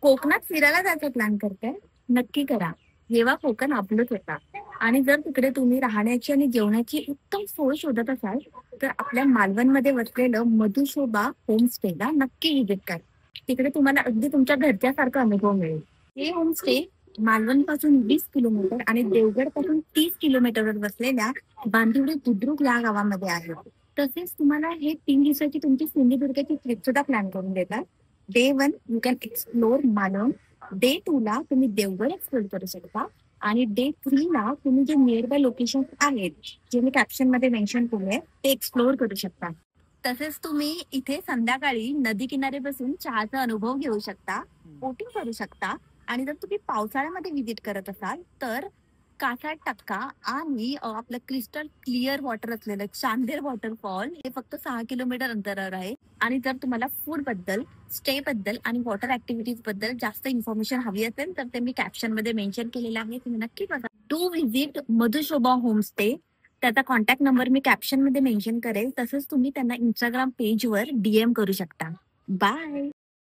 कोकणात फिरायला जायचा प्लॅन करताय? नक्की करा. जेव्हा कोकण आपलंच होता. आणि जर तिकडे तुम्ही राहण्याची आणि जेवणाची उत्तम सोय शोधत असाल, तर आपल्या मालवणमध्ये वसलेलं मधुशोभा होमस्टेला नक्की व्हिजिट करा. तिकडे तुम्हाला अगदी तुमच्या घरच्यासारखा अनुभव मिळेल. हे होमस्टे मालवण पासून 20 किलोमीटर आणि देवगड पासून 30 किलोमीटरवर बसलेल्या बांदिवडे बुद्रुक या गावामध्ये आहे. तसेच तुम्हाला हे 3 दिवसाची तुमची सिंधुदुर्गची ट्रिप सुद्धा प्लॅन करून देतात. Day 1 you can explore Malvan. Day 2 ला तुम्ही देवगड एक्सप्लोर करू शकता. आणि डे 3 ला तुम्ही जे नियर बाय लोकेशन आहेत, जे मी कॅप्शन मध्ये मेन्शन केले, ते एक्सप्लोर करू शकता. तसेच तुम्ही इथे संध्याकाळी नदी किनारे बसून चहाचा अनुभव घेऊ शकता, बोटिंग करू शकता. आणि जर तुम्ही पावसाळ्यामध्ये व्हिजिट करत असाल तर कासाट टक्का आणि आपलं क्रिस्टल क्लिअर वॉटर असलेलं चांदेर वॉटरफॉल हे फक्त 6 किलोमीटर अंतरावर आहे. आणि जर तुम्हाला फूड बद्दल, स्टे बद्दल आणि वॉटर ऍक्टिव्हिटीज बद्दल जास्त इन्फॉर्मेशन हवी असेल तर ते मी कॅप्शन मध्ये मेन्शन केलेलं आहे, तुम्ही नक्की बघा. टू व्हिजिट मधुशोभा होमस्टे, त्याचा कॉन्टॅक्ट नंबर मी कॅप्शन मध्ये मेन्शन करेल. तसंच तुम्ही त्यांना इंस्टाग्राम पेजवर DM करू शकता. बाय.